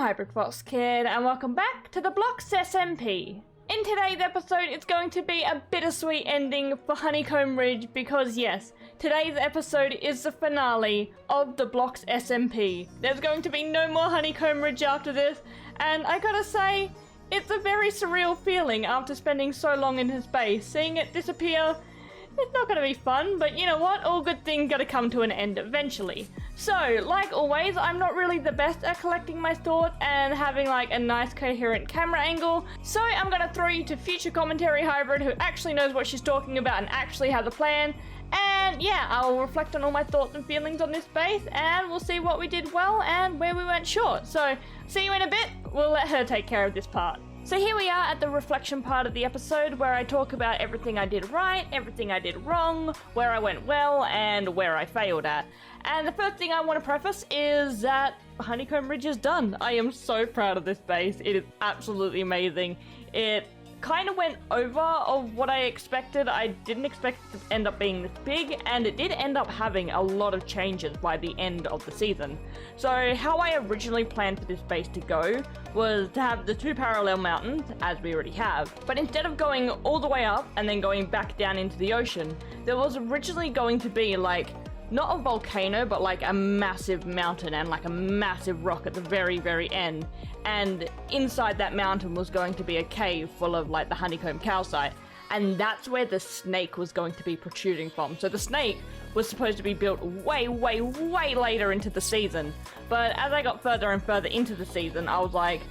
HybridFoxKid, and welcome back to the Blocks SMP. In today's episode, it's going to be a bittersweet ending for Honeycomb Ridge because yes, today's episode is the finale of the Blocks SMP. There's going to be no more Honeycomb Ridge after this, and I gotta say, it's a very surreal feeling after spending so long in his base. Seeing it disappear, it's not gonna be fun, but you know what? All good things gotta come to an end eventually. So, like always, I'm not really the best at collecting my thoughts and having like a nice coherent camera angle, so I'm gonna throw you to future commentary Hybrid who actually knows what she's talking about and actually has a plan. And yeah, I'll reflect on all my thoughts and feelings on this base, and we'll see what we did well and where we went short. So, see you in a bit. We'll let her take care of this part. So here we are at the reflection part of the episode where I talk about everything I did right, everything I did wrong, where I went well, and where I failed at. And the first thing I want to preface is that Honeycomb Ridge is done. I am so proud of this base. It is absolutely amazing. It kind of went over of what I expected. I didn't expect it to end up being this big, and it did end up having a lot of changes by the end of the season. So how I originally planned for this base to go was to have the two parallel mountains, as we already have, but instead of going all the way up and then going back down into the ocean, there was originally going to be like not a volcano, but like a massive mountain and like a massive rock at the very, very end. And inside that mountain was going to be a cave full of like the honeycomb calcite. And that's where the snake was going to be protruding from. So the snake was supposed to be built way, way, way later into the season. But as I got further and further into the season, I was like,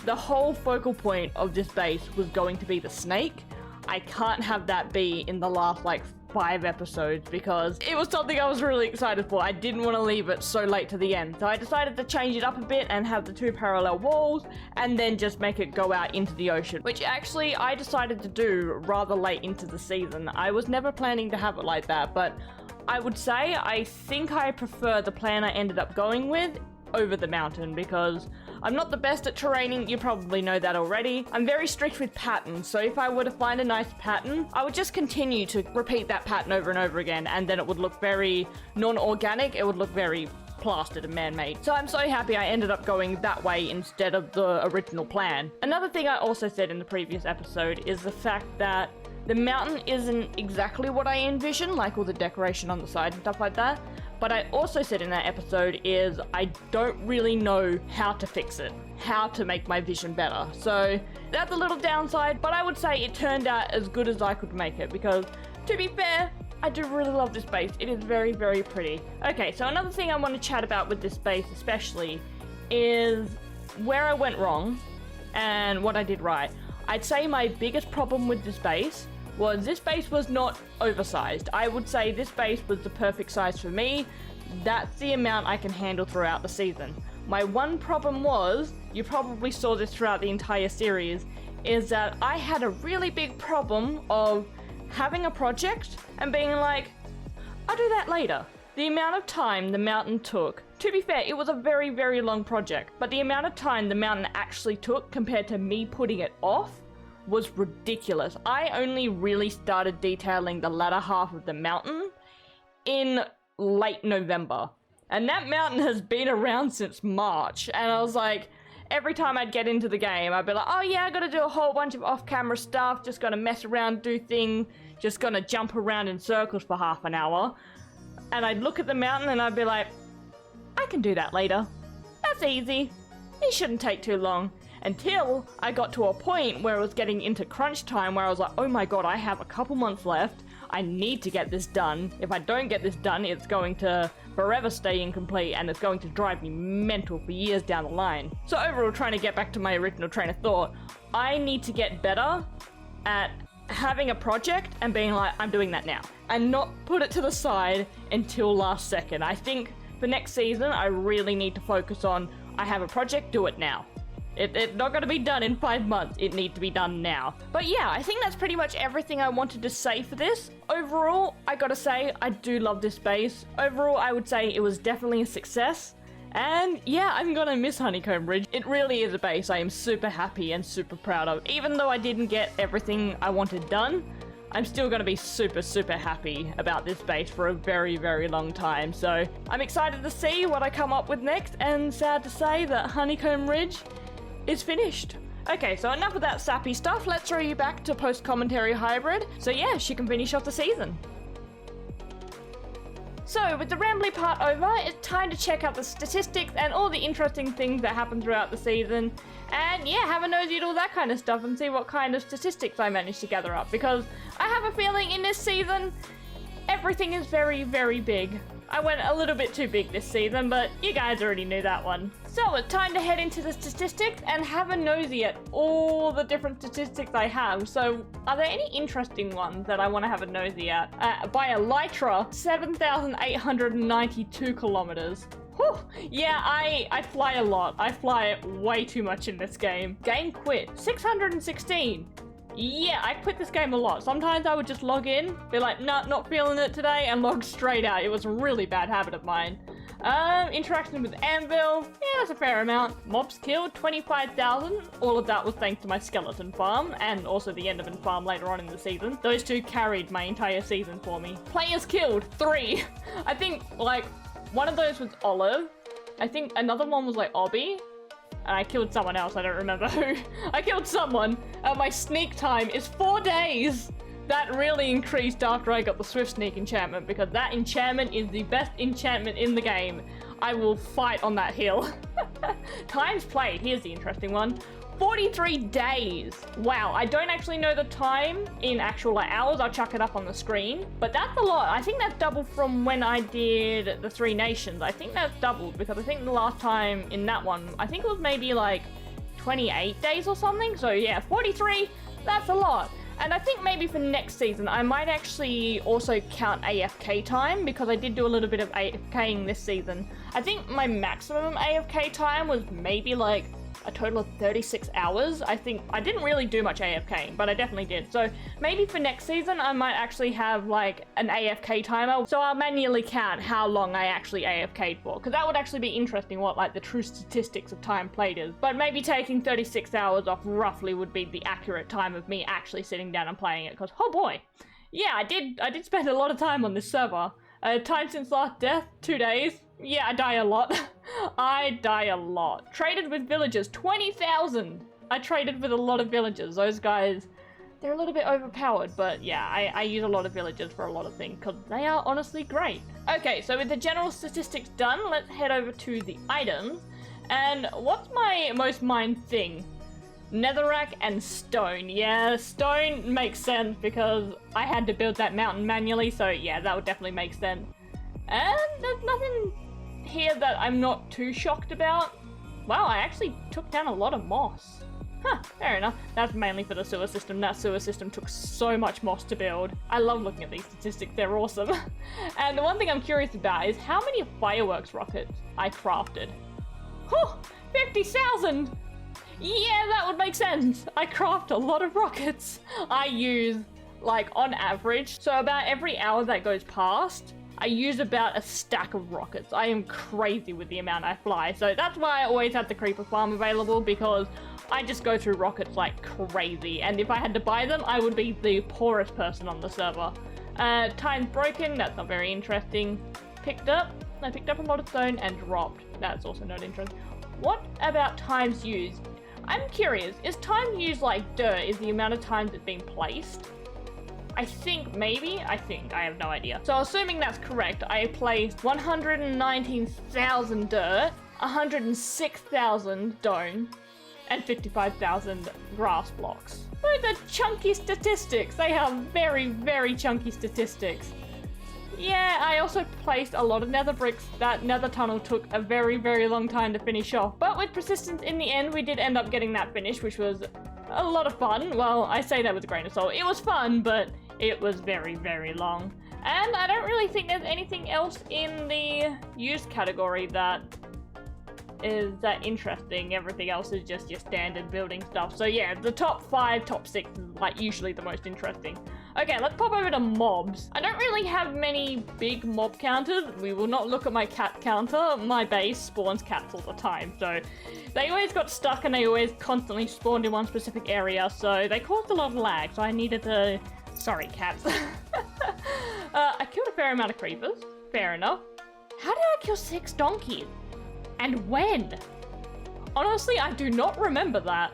the whole focal point of this base was going to be the snake. I can't have that be in the last like 5 episodes because it was something I was really excited for. I didn't want to leave it so late to the end. So I decided to change it up a bit and have the two parallel walls and then just make it go out into the ocean, which actually I decided to do rather late into the season. I was never planning to have it like that, but I would say I think I prefer the plan I ended up going with over the mountain because I'm not the best at terraining, you probably know that already. I'm very strict with patterns, so if I were to find a nice pattern, I would just continue to repeat that pattern over and over again, and then it would look very non-organic, it would look very plastered and man-made. So I'm so happy I ended up going that way instead of the original plan. Another thing I also said in the previous episode is the fact that the mountain isn't exactly what I envisioned, like all the decoration on the side and stuff like that. But I also said in that episode is I don't really know how to fix it, how to make my vision better. So that's a little downside, but I would say it turned out as good as I could make it because, to be fair, I do really love this base. It is very, very pretty. Okay, so another thing I want to chat about with this base especially is where I went wrong and what I did right. I'd say my biggest problem with this base was not oversized. I would say this base was the perfect size for me. That's the amount I can handle throughout the season. My one problem was, you probably saw this throughout the entire series, is that I had a really big problem of having a project and being like, I'll do that later. The amount of time the mountain took, to be fair, it was a very, very long project, but the amount of time the mountain actually took compared to me putting it off was ridiculous. I only really started detailing the latter half of the mountain in late November. And that mountain has been around since March. And I was like, every time I'd get into the game, I'd be like, oh yeah, I gotta do a whole bunch of off-camera stuff, just gonna mess around, do things, just gonna jump around in circles for half an hour. And I'd look at the mountain and I'd be like, I can do that later. That's easy. It shouldn't take too long. Until I got to a point where it was getting into crunch time where I was like, oh my god, I have a couple months left. I need to get this done. If I don't get this done, it's going to forever stay incomplete and it's going to drive me mental for years down the line. So overall, trying to get back to my original train of thought, I need to get better at having a project and being like, I'm doing that now. And not put it to the side until last second. I think for next season, I really need to focus on, I have a project, do it now. It's not going to be done in 5 months. It needs to be done now. But yeah, I think that's pretty much everything I wanted to say for this. Overall, I gotta say, I do love this base. Overall, I would say it was definitely a success. And yeah, I'm gonna miss Honeycomb Ridge. It really is a base I am super happy and super proud of. Even though I didn't get everything I wanted done, I'm still going to be super, super happy about this base for a very, very long time. So I'm excited to see what I come up with next, and sad to say that Honeycomb Ridge is finished. Okay, so enough of that sappy stuff. Let's throw you back to post-commentary Hybrid. So yeah, she can finish off the season. So, with the rambly part over, it's time to check out the statistics and all the interesting things that happen throughout the season. And yeah, have a nosy at all that kind of stuff and see what kind of statistics I managed to gather up. Because I have a feeling in this season, everything is very, very big. I went a little bit too big this season, but you guys already knew that one. So it's time to head into the statistics and have a nosy at all the different statistics I have. So are there any interesting ones that I want to have a nosy at? By Elytra, 7,892 kilometers. Whew. Yeah, I fly a lot. I fly way too much in this game. Game quit, 616. Yeah, I quit this game a lot. Sometimes I would just log in, be like, nah, not feeling it today, and log straight out. It was a really bad habit of mine. Interaction with Anvil, yeah, that's a fair amount. Mobs killed, 25,000. All of that was thanks to my skeleton farm, and also the Enderman farm later on in the season. Those two carried my entire season for me. Players killed, 3. I think, like, one of those was Olive. I think another one was, like, Obby. And I killed someone else, I don't remember who. I killed someone. My sneak time is 4 days. That really increased after I got the Swift Sneak enchantment, because that enchantment is the best enchantment in the game. I will fight on that hill. Times played, here's the interesting one. 43 days. Wow, I don't actually know the time in actual hours. I'll chuck it up on the screen. But that's a lot. I think that's double from when I did the 3 Nations. I think that's doubled because I think the last time in that one, I think it was maybe like 28 days or something. So yeah, 43, that's a lot. And I think maybe for next season, I might actually also count AFK time, because I did do a little bit of AFKing this season. I think my maximum AFK time was maybe like a total of 36 hours. I think I didn't really do much AFKing, but I definitely did. So maybe for next season, I might actually have like an AFK timer. So I'll manually count how long I actually AFK'd for, because that would actually be interesting what like the true statistics of time played is. But maybe taking 36 hours off roughly would be the accurate time of me actually sitting down and playing it, because oh boy. Yeah, I did spend a lot of time on this server. Time since last death, 2 days. Yeah, I die a lot. I die a lot. Traded with villagers, 20,000. I traded with a lot of villagers. Those guys, they're a little bit overpowered, but yeah, I use a lot of villagers for a lot of things because they are honestly great. Okay, so with the general statistics done, let's head over to the items. And what's my most mined thing? Netherrack and stone. Yeah, stone makes sense because I had to build that mountain manually, so yeah, that would definitely make sense. And there's nothing here that I'm not too shocked about. Wow, I actually took down a lot of moss. Huh, fair enough. That's mainly for the sewer system. That sewer system took so much moss to build. I love looking at these statistics, they're awesome. And the one thing I'm curious about is how many fireworks rockets I crafted. Whew, 50,000! Yeah, that would make sense. I craft a lot of rockets. I use, like, on average, so about every hour that goes past, I use about a stack of rockets. I am crazy with the amount I fly. So that's why I always have the creeper farm available, because I just go through rockets like crazy. And if I had to buy them, I would be the poorest person on the server. Times broken, that's not very interesting. I picked up a lot of stone and dropped. That's also not interesting. What about times used? I'm curious, is time used like dirt is the amount of times it's been placed? I think maybe, I have no idea. So assuming that's correct, I placed 119,000 dirt, 106,000 stone, and 55,000 grass blocks. Those are chunky statistics. They are very, very chunky statistics. Yeah, I also placed a lot of nether bricks. That nether tunnel took a very, very long time to finish off. But with persistence in the end, we did end up getting that finished, which was a lot of fun. Well, I say that with a grain of salt. It was fun, but it was very, very long. And I don't really think there's anything else in the used category that is that interesting. Everything else is just your standard building stuff. So yeah, the top 5, top 6 is like usually the most interesting. Okay, let's pop over to mobs. I don't really have many big mob counters. We will not look at my cat counter. My base spawns cats all the time, so they always got stuck and they always constantly spawned in one specific area, so they caused a lot of lag, so I needed to Sorry, cats. I killed a fair amount of creepers. Fair enough. How did I kill 6 donkeys? And when? Honestly, I do not remember that.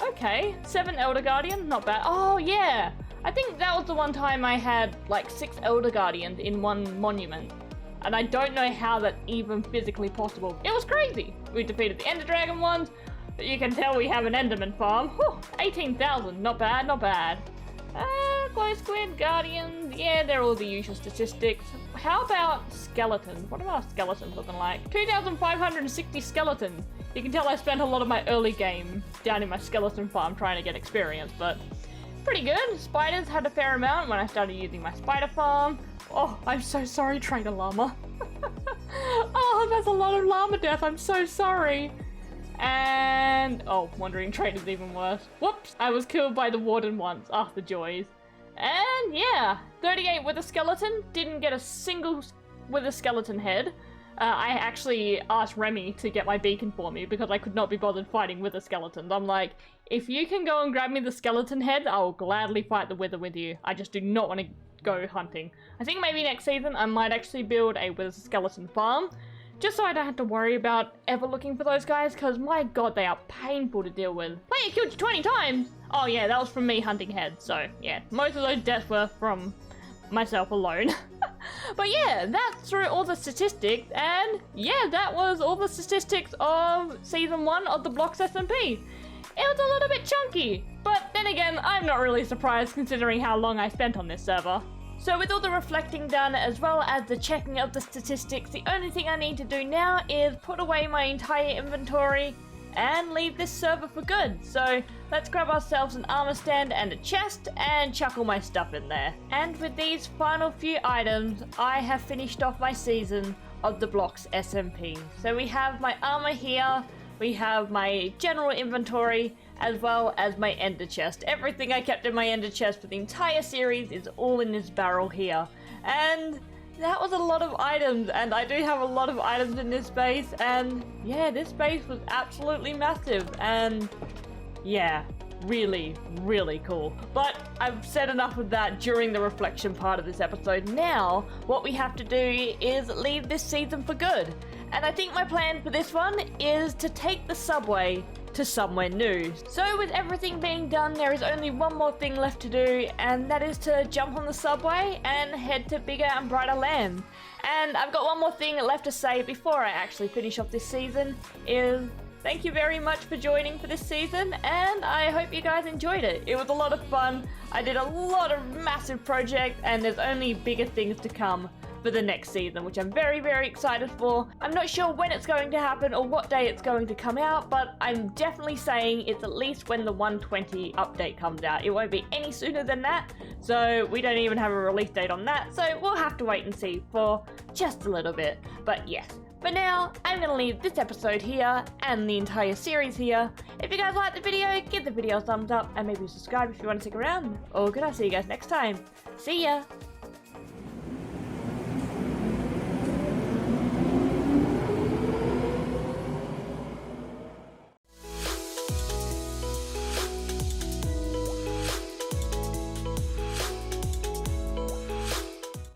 Okay, 7 Elder Guardians, not bad. Oh, yeah. I think that was the one time I had like 6 Elder Guardians in one monument. And I don't know how that's even physically possible. It was crazy. We defeated the Ender Dragon ones, but you can tell we have an Enderman farm. Whew, 18,000, not bad, not bad. Glow Squid, Guardians, yeah, they're all the usual statistics. How about skeletons? What are our skeletons looking like? 2,560 skeletons. You can tell I spent a lot of my early game down in my skeleton farm trying to get experience, but pretty good. Spiders had a fair amount when I started using my spider farm. Oh, I'm so sorry, Trader Llama. Oh, that's a lot of llama death. I'm so sorry. And, oh, Wandering Trader's even worse. Whoops, I was killed by the Warden once. Ah, the joys. And yeah, 38 with a skeleton. Didn't get a single with a skeleton head. I actually asked Remy to get my beacon for me because I could not be bothered fighting with the skeletons. I'm like, if you can go and grab me the skeleton head, I will gladly fight the wither with you. I just do not want to go hunting. I think maybe next season I might actually build a wither skeleton farm, just so I don't have to worry about ever looking for those guys, because my god, they are painful to deal with. Wait, I killed you 20 times! Oh yeah, that was from me hunting heads, so yeah, most of those deaths were from myself alone. But yeah, that's through all the statistics, and yeah, that was all the statistics of Season 1 of the Blocks SMP. It was a little bit chunky, but then again, I'm not really surprised considering how long I spent on this server. So with all the reflecting done, as well as the checking of the statistics, the only thing I need to do now is put away my entire inventory and leave this server for good. So let's grab ourselves an armor stand and a chest and chuck all my stuff in there. And with these final few items, I have finished off my season of the Blocks SMP. So we have my armor here, we have my general inventory, as well as my ender chest. Everything I kept in my ender chest for the entire series is all in this barrel here. And that was a lot of items, and I do have a lot of items in this base, and yeah, this base was absolutely massive, and yeah, really, really cool. But I've said enough of that during the reflection part of this episode. Now, what we have to do is leave this season for good. And I think my plan for this one is to take the subway to somewhere new. So with everything being done, there is only one more thing left to do, and that is to jump on the subway and head to bigger and brighter lands. And I've got one more thing left to say before I actually finish off this season, is thank you very much for joining for this season, and I hope you guys enjoyed it. It was a lot of fun. I did a lot of massive projects, and there's only bigger things to come for the next season, which I'm very, very excited for. I'm not sure when it's going to happen or what day it's going to come out, but I'm definitely saying it's at least when the 120 update comes out. It won't be any sooner than that, so we don't even have a release date on that, so we'll have to wait and see for just a little bit. But yes, for now, I'm going to leave this episode here and the entire series here. If you guys liked the video, give the video a thumbs up and maybe subscribe if you want to stick around. Or good, I'll see you guys next time. See ya!